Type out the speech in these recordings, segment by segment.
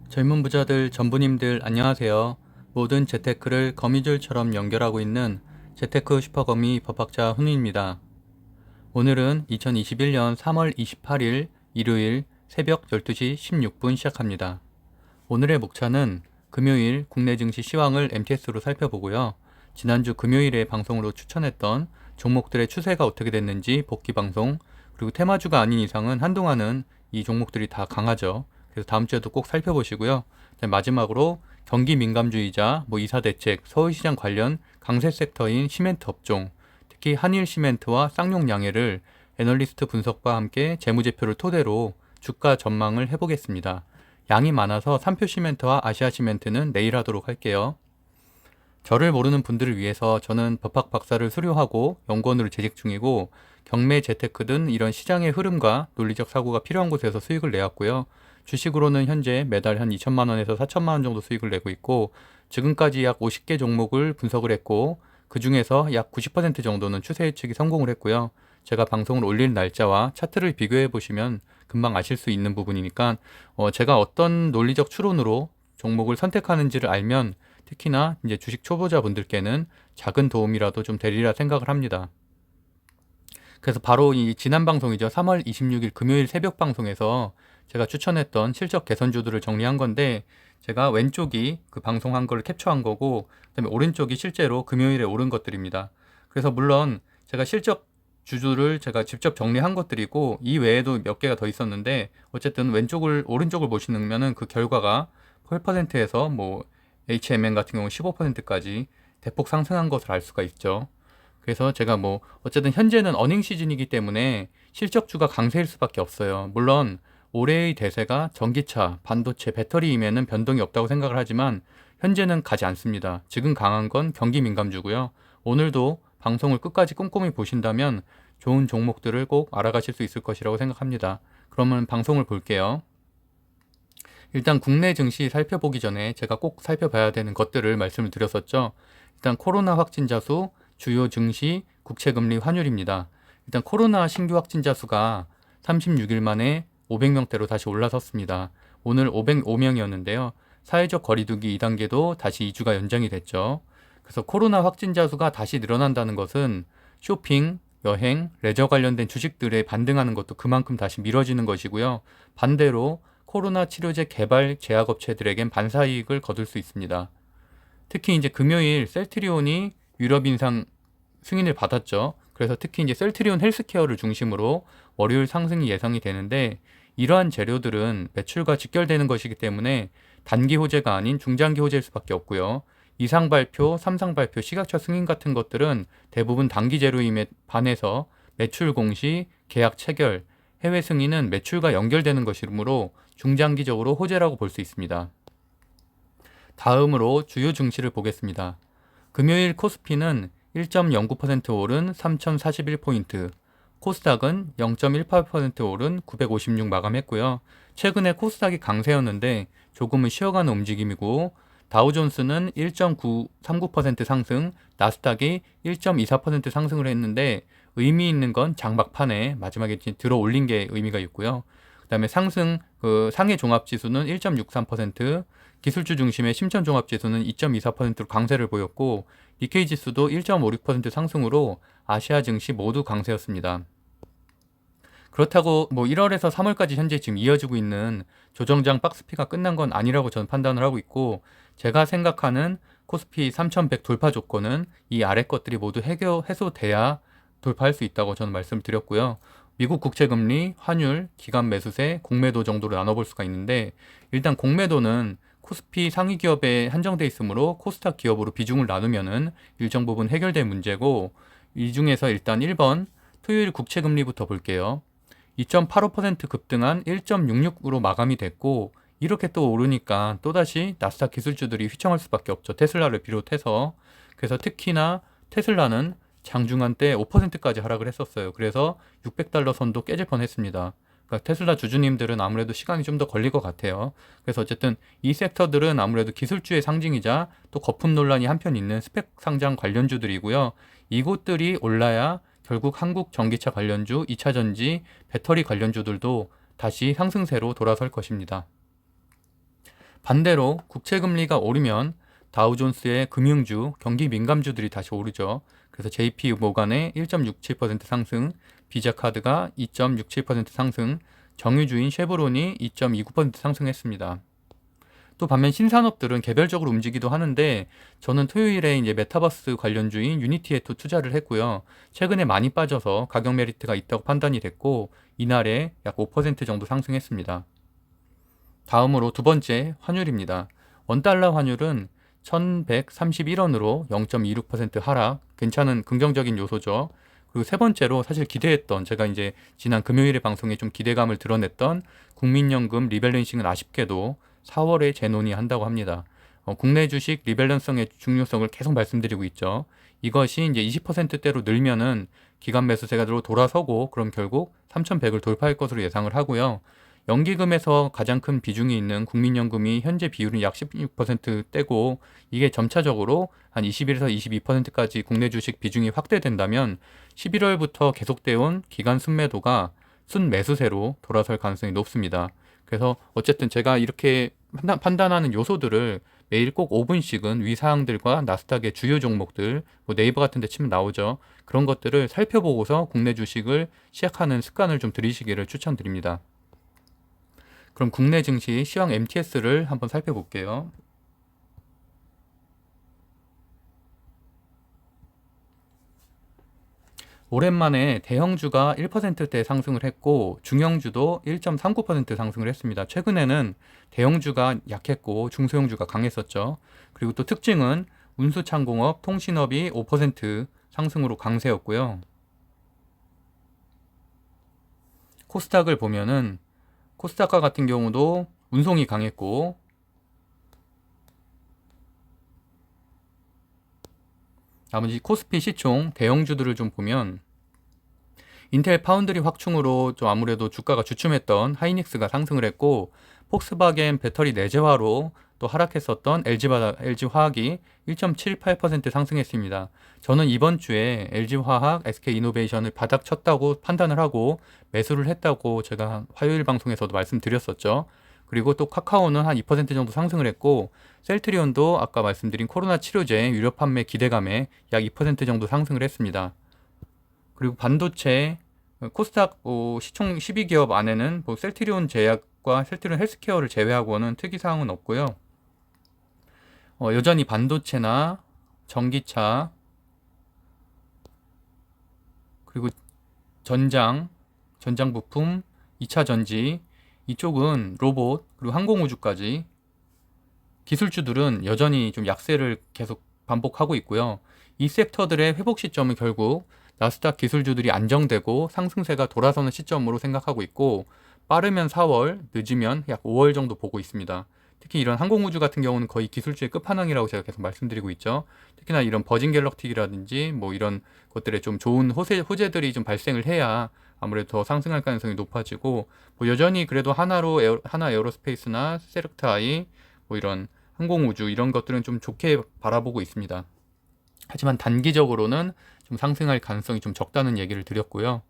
젊은 부자들, 전부님들 안녕하세요. 모든 재테크를 거미줄처럼 연결하고 있는 재테크 슈퍼거미 법학자 훈우입니다. 오늘은 2021년 3월 28일 일요일 새벽 12시 16분 시작합니다. 오늘의 목차는 금요일 국내 증시 시황을 MTS로 살펴보고요. 지난주 금요일에 방송으로 추천했던 종목들의 추세가 어떻게 됐는지 복귀 방송, 그리고 테마주가 아닌 이상은 한동안은 이 종목들이 다 강하죠. 그래서 다음 주에도 꼭 살펴보시고요. 마지막으로 경기 민감주의자, 이사 대책, 서울시장 관련 강세 섹터인 시멘트 업종, 특히 한일 시멘트와 쌍용 양해를 애널리스트 분석과 함께 재무제표를 토대로 주가 전망을 해보겠습니다. 양이 많아서 삼표 시멘트와 아시아 시멘트는 내일 하도록 할게요. 저를 모르는 분들을 위해서 저는 법학 박사를 수료하고 연구원으로 재직 중이고 경매 재테크 등 이런 시장의 흐름과 논리적 사고가 필요한 곳에서 수익을 내왔고요. 주식으로는 현재 매달 한 2천만 원에서 4천만 원 정도 수익을 내고 있고 지금까지 약 50개 종목을 분석을 했고 그 중에서 약 90% 정도는 추세 예측이 성공을 했고요. 제가 방송을 올릴 날짜와 차트를 비교해 보시면 금방 아실 수 있는 부분이니까 제가 어떤 논리적 추론으로 종목을 선택하는지를 알면 특히나 이제 주식 초보자분들께는 작은 도움이라도 좀 되리라 생각을 합니다. 그래서 바로 이 지난 방송이죠. 3월 26일 금요일 새벽 방송에서 제가 추천했던 실적 개선주들을 정리한 건데 제가 왼쪽이 그 방송한 걸 캡처한 거고 그다음에 오른쪽이 실제로 금요일에 오른 것들입니다. 그래서 물론 제가 실적 주주를 제가 직접 정리한 것들이고 이 외에도 몇 개가 더 있었는데 어쨌든 오른쪽을 보시면은 그 결과가 8%에서 HMN 같은 경우 15%까지 대폭 상승한 것을 알 수가 있죠. 그래서 제가 어쨌든 현재는 어닝 시즌이기 때문에 실적주가 강세일 수밖에 없어요. 물론 올해의 대세가 전기차, 반도체, 배터리임에는 변동이 없다고 생각을 하지만 현재는 가지 않습니다. 지금 강한 건 경기 민감주고요. 오늘도 방송을 끝까지 꼼꼼히 보신다면 좋은 종목들을 꼭 알아가실 수 있을 것이라고 생각합니다. 그러면 방송을 볼게요. 일단 국내 증시 살펴보기 전에 제가 꼭 살펴봐야 되는 것들을 말씀을 드렸었죠. 일단 코로나 확진자 수, 주요 증시, 국채금리, 환율입니다. 일단 코로나 신규 확진자 수가 36일 만에 500명대로 다시 올라섰습니다. 오늘 505명이었는데요. 사회적 거리두기 2단계도 다시 2주가 연장이 됐죠. 그래서 코로나 확진자 수가 다시 늘어난다는 것은 쇼핑, 여행, 레저 관련된 주식들에 반등하는 것도 그만큼 다시 미뤄지는 것이고요. 반대로 코로나 치료제 개발 제약업체들에겐 반사이익을 거둘 수 있습니다. 특히 이제 금요일 셀트리온이 유럽 인상 승인을 받았죠. 그래서 특히 이제 셀트리온 헬스케어를 중심으로 월요일 상승이 예상이 되는데 이러한 재료들은 매출과 직결되는 것이기 때문에 단기 호재가 아닌 중장기 호재일 수밖에 없고요. 이상 발표, 삼상 발표, 시각처 승인 같은 것들은 대부분 단기 재료임에 반해서 매출 공시, 계약 체결, 해외 승인은 매출과 연결되는 것이므로 중장기적으로 호재라고 볼 수 있습니다. 다음으로 주요 증시를 보겠습니다. 금요일 코스피는 1.09% 오른 3041포인트, 코스닥은 0.18% 오른 956 마감했고요. 최근에 코스닥이 강세였는데 조금은 쉬어가는 움직임이고 다우존스는 1.939% 상승, 나스닥이 1.24% 상승을 했는데 의미 있는 건 장막판에 마지막에 들어 올린 게 의미가 있고요. 그다음에 상해 종합지수는 1.63%, 기술주 중심의 심천 종합지수는 2.24%로 강세를 보였고 니케이 지수도 1.56% 상승으로 아시아 증시 모두 강세였습니다. 그렇다고 1월에서 3월까지 현재 지금 이어지고 있는 조정장 박스피가 끝난 건 아니라고 저는 판단을 하고 있고 제가 생각하는 코스피 3100 돌파 조건은 이 아래 것들이 모두 해소돼야 돌파할 수 있다고 저는 말씀을 드렸고요. 미국 국채금리, 환율, 기관 매수세, 공매도 정도로 나눠볼 수가 있는데 일단 공매도는 코스피 상위 기업에 한정돼 있으므로 코스닥 기업으로 비중을 나누면은 일정 부분 해결될 문제고 이 중에서 일단 1번 토요일 국채금리부터 볼게요. 2.85% 급등한 1.66으로 마감이 됐고 이렇게 또 오르니까 또다시 나스닥 기술주들이 휘청할 수밖에 없죠. 테슬라를 비롯해서. 그래서 특히나 테슬라는 장중한 때 5%까지 하락을 했었어요. 그래서 600달러 선도 깨질 뻔했습니다. 그러니까 테슬라 주주님들은 아무래도 시간이 좀 더 걸릴 것 같아요. 그래서 어쨌든 이 섹터들은 아무래도 기술주의 상징이자 또 거품 논란이 한편 있는 스펙 상장 관련주들이고요. 이곳들이 올라야 결국 한국 전기차 관련주, 2차전지, 배터리 관련주들도 다시 상승세로 돌아설 것입니다. 반대로 국채금리가 오르면 다우존스의 금융주, 경기 민감주들이 다시 오르죠. 그래서 JP 모간의 1.67% 상승, 비자카드가 2.67% 상승, 정유주인 쉐브론이 2.29% 상승했습니다. 또 반면 신산업들은 개별적으로 움직이기도 하는데 저는 토요일에 이제 메타버스 관련주인 유니티에 또 투자를 했고요. 최근에 많이 빠져서 가격 메리트가 있다고 판단이 됐고 이날에 약 5% 정도 상승했습니다. 다음으로 두 번째 환율입니다. 원달러 환율은 1131원으로 0.26% 하락, 괜찮은 긍정적인 요소죠. 그리고 세 번째로 사실 기대했던, 제가 이제 지난 금요일에 방송에 좀 기대감을 드러냈던 국민연금 리밸런싱은 아쉽게도 4월에 재논의한다고 합니다. 국내 주식 리밸런싱의 중요성을 계속 말씀드리고 있죠. 이것이 이제 20%대로 늘면은 기관 매수세가 돌아서고 그럼 결국 3,100을 돌파할 것으로 예상을 하고요. 연기금에서 가장 큰 비중이 있는 국민연금이 현재 비율은 약 16%대고 이게 점차적으로 한 21에서 22%까지 국내 주식 비중이 확대된다면 11월부터 계속되어 온 기간 순매도가 순매수세로 돌아설 가능성이 높습니다. 그래서 어쨌든 제가 이렇게 판단하는 요소들을 매일 꼭 5분씩은 위 사항들과 나스닥의 주요 종목들, 뭐 네이버 같은 데 치면 나오죠. 그런 것들을 살펴보고서 국내 주식을 시작하는 습관을 좀 들이시기를 추천드립니다. 그럼 국내 증시 시황 MTS를 한번 살펴볼게요. 오랜만에 대형주가 1%대 상승을 했고 중형주도 1.39% 상승을 했습니다. 최근에는 대형주가 약했고 중소형주가 강했었죠. 그리고 또 특징은 운수창공업, 통신업이 5% 상승으로 강세였고요. 코스닥을 보면은 코스닥과 같은 경우도 운송이 강했고 나머지 코스피 시총 대형주들을 좀 보면 인텔 파운드리 확충으로 좀 아무래도 주가가 주춤했던 하이닉스가 상승을 했고 폭스바겐 배터리 내재화로 또 하락했었던 LG화학이 1.78% 상승했습니다. 저는 이번 주에 LG화학, SK이노베이션을 바닥 쳤다고 판단을 하고 매수를 했다고 제가 화요일 방송에서도 말씀드렸었죠. 그리고 또 카카오는 한 2% 정도 상승을 했고 셀트리온도 아까 말씀드린 코로나 치료제 유료 판매 기대감에 약 2% 정도 상승을 했습니다. 그리고 반도체 코스닥 시총 12기업 안에는 셀트리온 제약과 셀트리온 헬스케어를 제외하고는 특이사항은 없고요. 여전히 반도체나 전기차 그리고 전장 부품, 2차 전지 이쪽은 로봇 그리고 항공우주까지 기술주들은 여전히 좀 약세를 계속 반복하고 있고요. 이 섹터들의 회복 시점은 결국 나스닥 기술주들이 안정되고 상승세가 돌아서는 시점으로 생각하고 있고 빠르면 4월, 늦으면 약 5월 정도 보고 있습니다. 특히 이런 항공우주 같은 경우는 거의 기술주의 끝판왕이라고 제가 계속 말씀드리고 있죠. 특히나 이런 버진 갤럭틱이라든지 뭐 이런 것들에 좀 좋은 호재들이 좀 발생을 해야 아무래도 더 상승할 가능성이 높아지고 뭐 여전히 그래도 하나 에어로스페이스나 세력타이 뭐 이런 항공우주 이런 것들은 좀 좋게 바라보고 있습니다. 하지만 단기적으로는 좀 상승할 가능성이 좀 적다는 얘기를 드렸고요.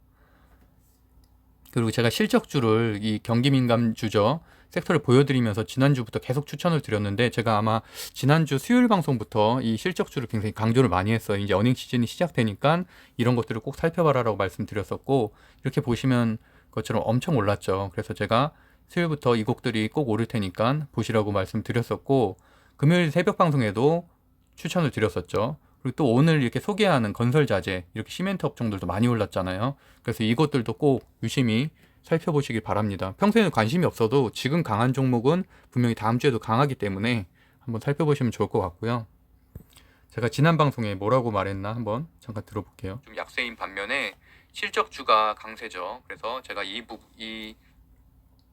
그리고 제가 실적주를 이 경기 민감주죠 섹터를 보여드리면서 지난주부터 계속 추천을 드렸는데 제가 아마 지난주 수요일 방송부터 이 실적주를 굉장히 강조를 많이 했어요. 이제 어닝 시즌이 시작되니까 이런 것들을 꼭 살펴봐라라고 말씀드렸었고 이렇게 보시면 것처럼 엄청 올랐죠. 그래서 제가 수요일부터 이 곡들이 꼭 오를 테니까 보시라고 말씀드렸었고 금요일 새벽 방송에도 추천을 드렸었죠. 그리고 또 오늘 이렇게 소개하는 건설자재 이렇게 시멘트 업종들도 많이 올랐잖아요. 그래서 이것들도 꼭 유심히 살펴보시길 바랍니다. 평소에는 관심이 없어도 지금 강한 종목은 분명히 다음 주에도 강하기 때문에 한번 살펴보시면 좋을 것 같고요. 제가 지난 방송에 뭐라고 말했나 한번 잠깐 들어볼게요. 좀 약세인 반면에 실적주가 강세죠. 그래서 제가 이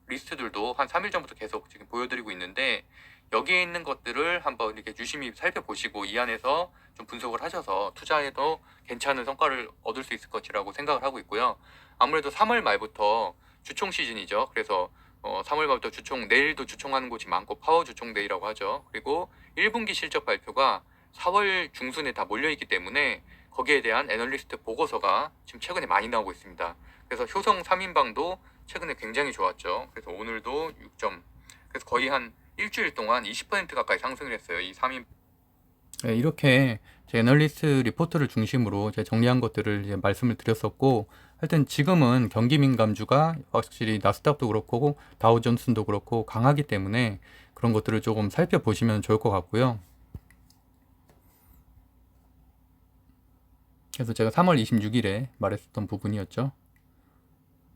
리스트들도 한 3일 전부터 계속 지금 보여드리고 있는데 여기에 있는 것들을 한번 이렇게 유심히 살펴보시고 이 안에서 좀 분석을 하셔서 투자에도 괜찮은 성과를 얻을 수 있을 것이라고 생각을 하고 있고요. 아무래도 3월 말부터 주총 시즌이죠. 그래서 3월 말부터 내일도 주총하는 곳이 많고 파워 주총데이라고 하죠. 그리고 1분기 실적 발표가 4월 중순에 다 몰려있기 때문에 거기에 대한 애널리스트 보고서가 지금 최근에 많이 나오고 있습니다. 그래서 효성 3인방도 최근에 굉장히 좋았죠. 그래서 오늘도 6점, 그래서 거의 한 일주일 동안 20% 가까이 상승을 했어요. 이 3인. 네, 이렇게 제 애널리스트 리포트를 중심으로 제가 정리한 것들을 이제 말씀을 드렸었고, 하여튼 지금은 경기 민감주가 확실히 나스닥도 그렇고 다우존슨도 그렇고 강하기 때문에 그런 것들을 조금 살펴보시면 좋을 것 같고요. 그래서 제가 3월 26일에 말했었던 부분이었죠.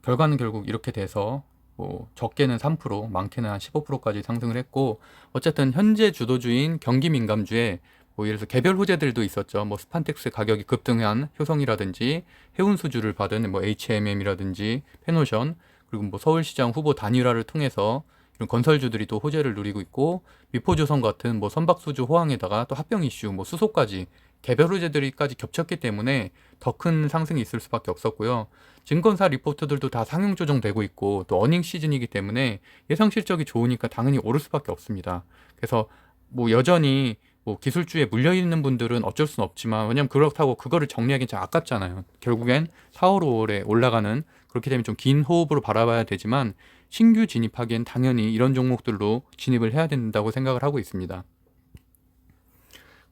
결과는 결국 이렇게 돼서 뭐 적게는 3%, 많게는 한 15%까지 상승을 했고, 어쨌든 현재 주도주인 경기 민감주에 뭐 예를 들어서 개별 호재들도 있었죠. 뭐 스판텍스 가격이 급등한 효성이라든지 해운수주를 받은 뭐 HMM이라든지 페노션, 그리고 뭐 서울시장 후보 단일화를 통해서 이런 건설주들이 또 호재를 누리고 있고, 미포조선 같은 뭐 선박수주 호황에다가 또 합병 이슈, 뭐 수소까지 개별 호재들이까지 겹쳤기 때문에 더 큰 상승이 있을 수밖에 없었고요. 증권사 리포트들도 다 상향 조정되고 있고 또 어닝 시즌이기 때문에 예상 실적이 좋으니까 당연히 오를 수밖에 없습니다. 그래서 뭐 여전히 뭐 기술주에 물려 있는 분들은 어쩔 수는 없지만, 왜냐면 그렇다고 그거를 정리하기는 좀 아깝잖아요. 결국엔 4월, 5월에 올라가는, 그렇게 되면 좀 긴 호흡으로 바라봐야 되지만 신규 진입하기엔 당연히 이런 종목들로 진입을 해야 된다고 생각을 하고 있습니다.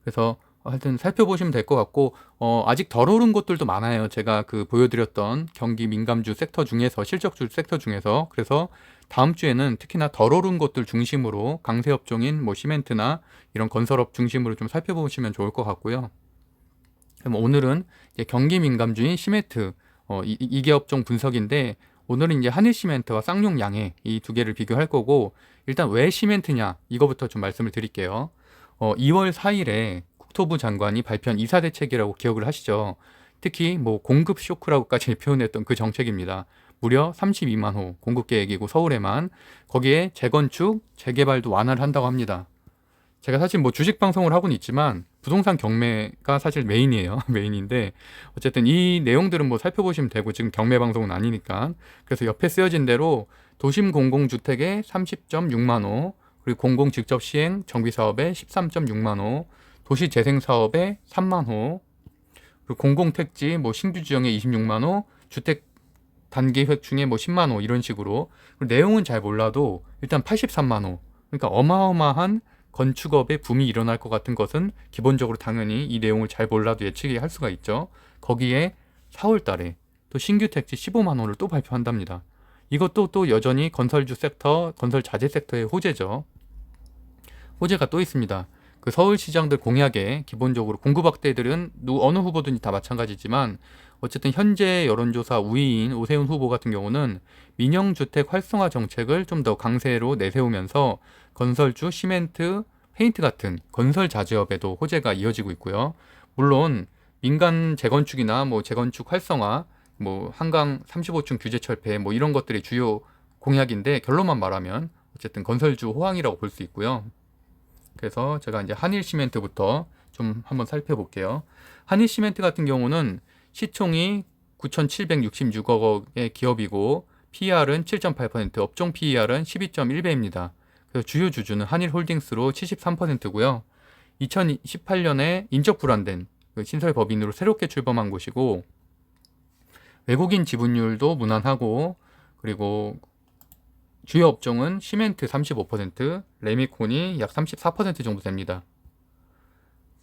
그래서 하여튼 살펴보시면 될 것 같고, 아직 덜 오른 곳들도 많아요. 제가 그 보여드렸던 경기 민감주 섹터 중에서, 실적주 섹터 중에서. 그래서 다음 주에는 특히나 덜 오른 곳들 중심으로 강세 업종인 뭐 시멘트나 이런 건설업 중심으로 좀 살펴보시면 좋을 것 같고요. 그럼 오늘은 이제 경기 민감주인 시멘트, 이개 업종 분석인데, 오늘은 이제 한일시멘트와 쌍용양해 이 두 개를 비교할 거고, 일단 왜 시멘트냐 이거부터 좀 말씀을 드릴게요. 2월 4일에 국토부 장관이 발표한 이사 대책이라고 기억을 하시죠. 특히 뭐 공급 쇼크라고까지 표현했던 그 정책입니다. 무려 32만 호 공급 계획이고 서울에만, 거기에 재건축, 재개발도 완화를 한다고 합니다. 제가 사실 뭐 주식 방송을 하고는 있지만 부동산 경매가 사실 메인이에요. 메인인데 어쨌든 이 내용들은 뭐 살펴보시면 되고, 지금 경매 방송은 아니니까. 그래서 옆에 쓰여진 대로 도심 공공주택에 30.6만 호, 그리고 공공 직접 시행 정비 사업에 13.6만 호, 도시 재생 사업에 3만 호, 그리고 공공 택지 뭐 신규 지정에 26만 호, 주택 단기 획충에 뭐 10만 호, 이런 식으로. 내용은 잘 몰라도 일단 83만 호. 그러니까 어마어마한 건축업의 붐이 일어날 것 같은 것은 기본적으로 당연히 이 내용을 잘 몰라도 예측이 할 수가 있죠. 거기에 4월 달에 또 신규 택지 15만 호를 또 발표한답니다. 이것도 또 여전히 건설주 섹터, 건설 자재 섹터의 호재죠. 호재가 또 있습니다. 그 서울시장들 공약에 기본적으로 공급 확대들은 어느 후보든지 다 마찬가지지만, 어쨌든 현재 여론조사 우위인 오세훈 후보 같은 경우는 민영주택 활성화 정책을 좀 더 강세로 내세우면서 건설주, 시멘트, 페인트 같은 건설 자재업에도 호재가 이어지고 있고요. 물론 민간 재건축이나 뭐 재건축 활성화, 뭐 한강 35층 규제 철폐, 뭐 이런 것들이 주요 공약인데, 결론만 말하면 어쨌든 건설주 호황이라고 볼 수 있고요. 그래서 제가 이제 한일시멘트부터 좀 한번 살펴볼게요. 한일시멘트 같은 경우는 시총이 9,766억의 기업이고 PER은 7.8%, 업종 PER은 12.1배입니다. 그래서 주요 주주는 한일홀딩스로 73%고요. 2018년에 인적 불안된 그 신설 법인으로 새롭게 출범한 곳이고, 외국인 지분율도 무난하고, 그리고 주요 업종은 시멘트 35%, 레미콘이 약 34% 정도 됩니다.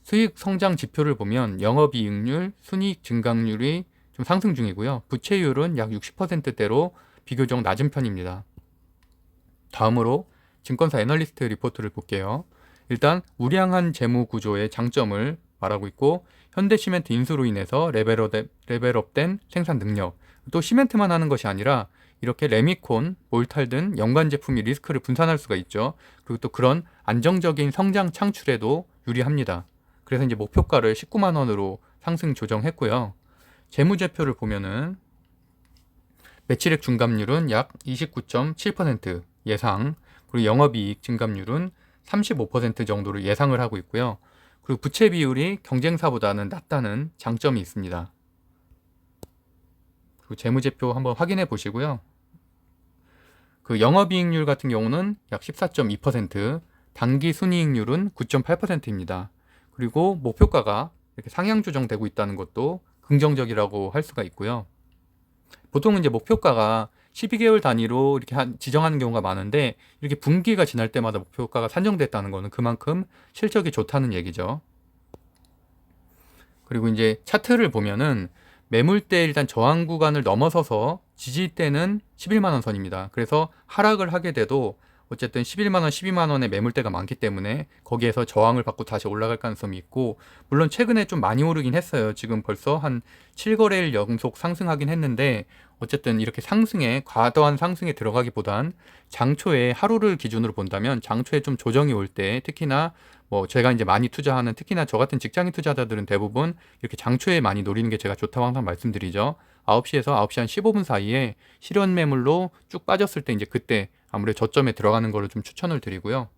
수익 성장 지표를 보면 영업이익률, 순이익 증가율이 좀 상승 중이고요. 부채율은 약 60%대로 비교적 낮은 편입니다. 다음으로 증권사 애널리스트 리포트를 볼게요. 일단 우량한 재무 구조의 장점을 말하고 있고, 현대시멘트 인수로 인해서 레벨업된 생산 능력, 또 시멘트만 하는 것이 아니라 이렇게 레미콘, 몰탈 등 연관 제품이 리스크를 분산할 수가 있죠. 그리고 또 그런 안정적인 성장 창출에도 유리합니다. 그래서 이제 목표가를 19만 원으로 상승 조정했고요. 재무제표를 보면은 매출액 중감률은 약 29.7% 예상, 그리고 영업이익 증감률은 35% 정도를 예상을 하고 있고요. 그리고 부채 비율이 경쟁사보다는 낮다는 장점이 있습니다. 그리고 재무제표 한번 확인해 보시고요. 그 영업이익률 같은 경우는 약 14.2%, 단기 순이익률은 9.8%입니다. 그리고 목표가가 이렇게 상향 조정되고 있다는 것도 긍정적이라고 할 수가 있고요. 보통은 이제 목표가가 12개월 단위로 이렇게 지정하는 경우가 많은데 이렇게 분기가 지날 때마다 목표가가 산정됐다는 거는 그만큼 실적이 좋다는 얘기죠. 그리고 이제 차트를 보면은 매물대 일단 저항 구간을 넘어서서 지지대는 11만 원 선입니다. 그래서 하락을 하게 돼도 어쨌든 11만 원, 12만 원의 매물대가 많기 때문에 거기에서 저항을 받고 다시 올라갈 가능성이 있고, 물론 최근에 좀 많이 오르긴 했어요. 지금 벌써 한 7거래일 연속 상승하긴 했는데 어쨌든 이렇게 상승에 과도한 상승에 들어가기보단 장초에 하루를 기준으로 본다면 장초에 좀 조정이 올 때, 특히나 뭐 제가 이제 많이 투자하는, 특히나 저 같은 직장인 투자자들은 대부분 이렇게 장초에 많이 노리는 게 제가 좋다고 항상 말씀드리죠. 9시에서 9시 한 15분 사이에 실현 매물로 쭉 빠졌을 때 이제 그때 아무래도 저점에 들어가는 거를 좀 추천을 드리고요.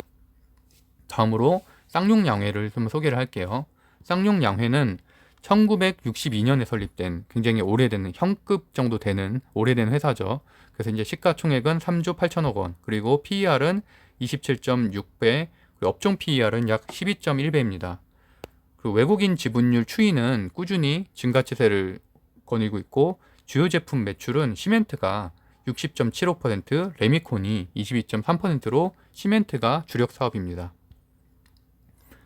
다음으로 쌍용양회를 좀 소개를 할게요. 쌍용양회는 1962년에 설립된 굉장히 오래된, 형급 정도 되는 오래된 회사죠. 그래서 이제 시가총액은 3조 8천억 원, 그리고 PER은 27.6배, 업종 PER은 약 12.1배입니다. 그리고 외국인 지분율 추이는 꾸준히 증가치세를 거닐고 있고, 주요 제품 매출은 시멘트가 60.75%, 레미콘이 22.3%로 시멘트가 주력 사업입니다.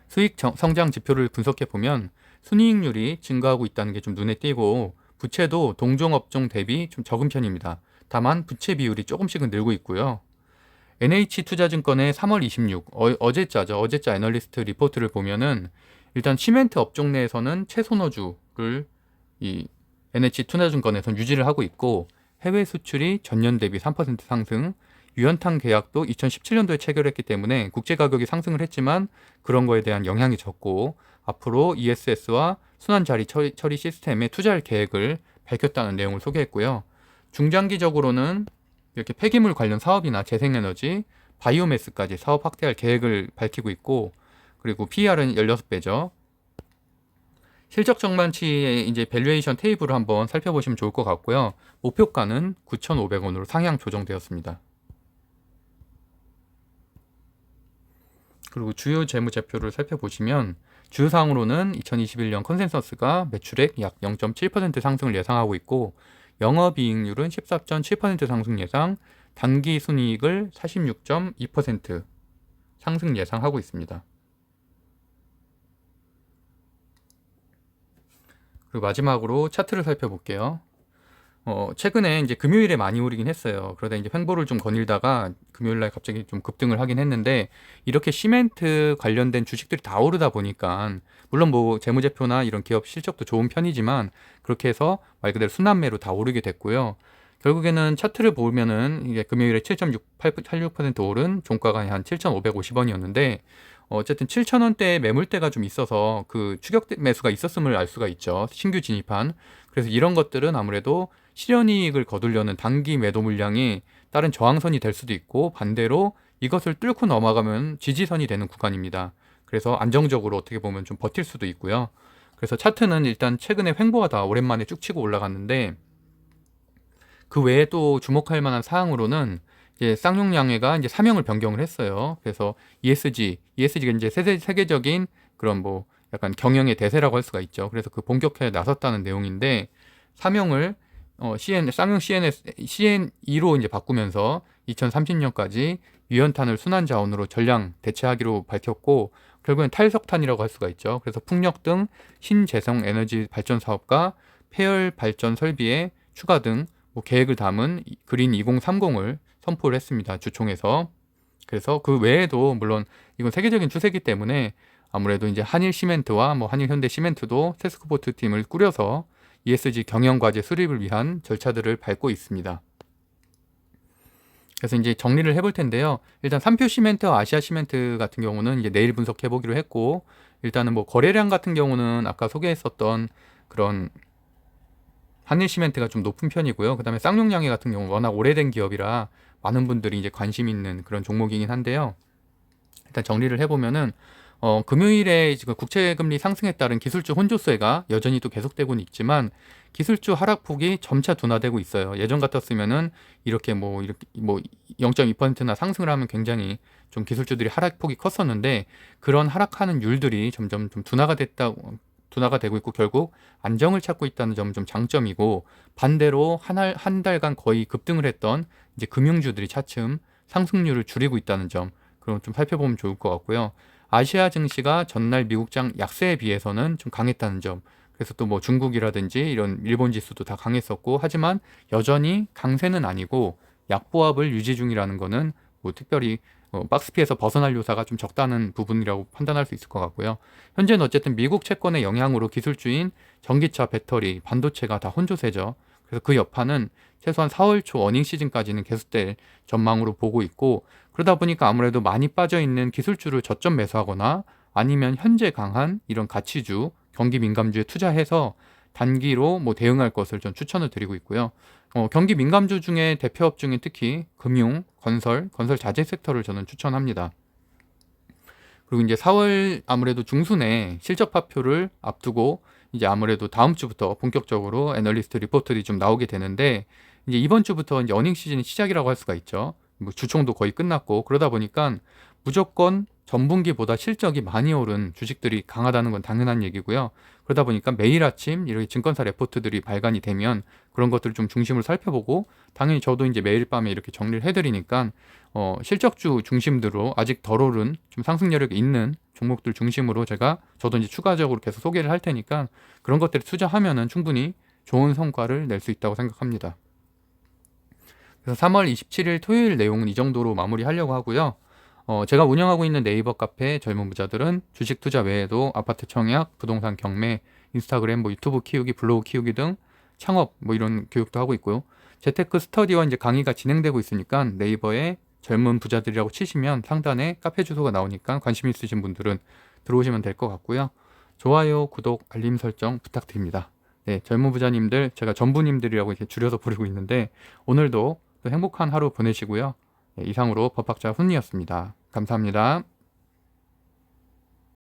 수익 성장 지표를 분석해 보면 순이익률이 증가하고 있다는 게 좀 눈에 띄고, 부채도 동종업종 대비 좀 적은 편입니다. 다만 부채 비율이 조금씩은 늘고 있고요. NH투자증권의 3월 26, 어제자 애널리스트 리포트를 보면은 일단 시멘트 업종 내에서는 최선호주를 이 NH투자증권에서는 유지를 하고 있고, 해외 수출이 전년 대비 3% 상승, 유연탄 계약도 2017년도에 체결했기 때문에 국제 가격이 상승을 했지만 그런 거에 대한 영향이 적고, 앞으로 ESS와 순환 자리 처리 시스템에 투자할 계획을 밝혔다는 내용을 소개했고요. 중장기적으로는 이렇게 폐기물 관련 사업이나 재생에너지, 바이오매스까지 사업 확대할 계획을 밝히고 있고, 그리고 PER은 16배죠. 실적 전망치의 이제 밸류에이션 테이블을 한번 살펴보시면 좋을 것 같고요. 목표가는 9,500원으로 상향 조정되었습니다. 그리고 주요 재무제표를 살펴보시면 주요사항으로는 2021년 컨센서스가 매출액 약 0.7% 상승을 예상하고 있고, 영업이익률은 14.7% 상승 예상, 단기순이익을 46.2% 상승 예상하고 있습니다. 그리고 마지막으로 차트를 살펴볼게요. 최근에 이제 금요일에 많이 오르긴 했어요. 그러다 이제 횡보를 좀 거닐다가 금요일날 갑자기 좀 급등을 하긴 했는데, 이렇게 시멘트 관련된 주식들이 다 오르다 보니까, 물론 뭐 재무제표나 이런 기업 실적도 좋은 편이지만 그렇게 해서 말 그대로 순환매로 다 오르게 됐고요. 결국에는 차트를 보면은 이게 금요일에 7.86% 오른 종가가 한 7,550원이었는데, 어쨌든 7,000원대의 매물대가 좀 있어서 그 추격 매수가 있었음을 알 수가 있죠. 신규 진입한. 그래서 이런 것들은 아무래도 실현이익을 거두려는 단기 매도 물량이 다른 저항선이 될 수도 있고, 반대로 이것을 뚫고 넘어가면 지지선이 되는 구간입니다. 그래서 안정적으로 어떻게 보면 좀 버틸 수도 있고요. 그래서 차트는 일단 최근에 횡보가 다 오랜만에 쭉 치고 올라갔는데, 그 외에 또 주목할 만한 사항으로는 이제 쌍용양회가 이제 사명을 변경을 했어요. 그래서 ESG가 이제 세계적인 그런 뭐 약간 경영의 대세라고 할 수가 있죠. 그래서 그 본격화에 나섰다는 내용인데, 사명을 쌍용 CN2로 이제 바꾸면서 2030년까지 유연탄을 순환 자원으로 전량 대체하기로 밝혔고, 결국엔 탈석탄이라고 할 수가 있죠. 그래서 풍력 등 신재생 에너지 발전 사업과 폐열 발전 설비의 추가 등 뭐 계획을 담은 그린 2030을 선포를 했습니다. 주총에서. 그래서 그 외에도 물론 이건 세계적인 추세이기 때문에 아무래도 이제 한일 시멘트와 뭐 한일 현대 시멘트도 테스크포트 팀을 꾸려서 ESG 경영 과제 수립을 위한 절차들을 밟고 있습니다. 그래서 이제 정리를 해볼 텐데요. 일단 삼표 시멘트와 아시아 시멘트 같은 경우는 이제 내일 분석해 보기로 했고, 일단은 뭐 거래량 같은 경우는 아까 소개했었던 그런 한일 시멘트가 좀 높은 편이고요. 그 다음에 쌍용양회 같은 경우는 워낙 오래된 기업이라 많은 분들이 이제 관심 있는 그런 종목이긴 한데요. 일단 정리를 해보면은 금요일에 지금 국채금리 상승에 따른 기술주 혼조세가 여전히 또 계속되고는 있지만, 기술주 하락폭이 점차 둔화되고 있어요. 예전 같았으면은 이렇게 0.2%나 상승을 하면 굉장히 좀 기술주들이 하락폭이 컸었는데, 그런 하락하는 율들이 점점 좀 둔화가 됐다고 둔화가 되고 있고 결국 안정을 찾고 있다는 점은 좀 장점이고, 반대로 한 달간 거의 급등을 했던 이제 금융주들이 차츰 상승률을 줄이고 있다는 점, 그럼 좀 살펴보면 좋을 것 같고요. 아시아 증시가 전날 미국장 약세에 비해서는 좀 강했다는 점, 그래서 또 뭐 중국이라든지 이런 일본 지수도 다 강했었고, 하지만 여전히 강세는 아니고 약보합을 유지 중이라는 거는 뭐 특별히 박스피에서 벗어날 요소가 좀 적다는 부분이라고 판단할 수 있을 것 같고요. 현재는 어쨌든 미국 채권의 영향으로 기술주인 전기차, 배터리, 반도체가 다 혼조세죠. 그래서 그 여파는 최소한 4월 초 어닝 시즌까지는 계속될 전망으로 보고 있고, 그러다 보니까 아무래도 많이 빠져 있는 기술주를 저점 매수하거나 아니면 현재 강한 이런 가치주, 경기 민감주에 투자해서 단기로 뭐 대응할 것을 좀 추천을 드리고 있고요. 경기 민감주 중에 대표업 중에 특히 금융, 건설 자재 섹터를 저는 추천합니다. 그리고 이제 4월 아무래도 중순에 실적 발표를 앞두고 이제 아무래도 다음 주부터 본격적으로 애널리스트 리포트들이 좀 나오게 되는데, 이제 이번 주부터 이제 어닝 시즌이 시작이라고 할 수가 있죠. 뭐 주총도 거의 끝났고, 그러다 보니까 무조건 전분기보다 실적이 많이 오른 주식들이 강하다는 건 당연한 얘기고요. 그러다 보니까 매일 아침 이렇게 증권사 레포트들이 발간이 되면 그런 것들을 좀 중심으로 살펴보고, 당연히 저도 이제 매일 밤에 이렇게 정리를 해드리니까 실적주 중심으로 아직 덜 오른 좀 상승 여력이 있는 종목들 중심으로 저도 이제 추가적으로 계속 소개를 할 테니까 그런 것들을 투자하면은 충분히 좋은 성과를 낼 수 있다고 생각합니다. 그래서 3월 27일 토요일 내용은 이 정도로 마무리하려고 하고요. 제가 운영하고 있는 네이버 카페 젊은 부자들은 주식 투자 외에도 아파트 청약, 부동산 경매, 인스타그램, 뭐 유튜브 키우기, 블로그 키우기 등 창업 뭐 이런 교육도 하고 있고요. 재테크 스터디와 이제 강의가 진행되고 있으니까 네이버에 젊은 부자들이라고 치시면 상단에 카페 주소가 나오니까 관심 있으신 분들은 들어오시면 될 것 같고요. 좋아요, 구독, 알림 설정 부탁드립니다. 네, 젊은 부자님들, 제가 전부님들이라고 이렇게 줄여서 부르고 있는데 오늘도 또 행복한 하루 보내시고요. 네, 이상으로 법학자 훈이었습니다. 감사합니다.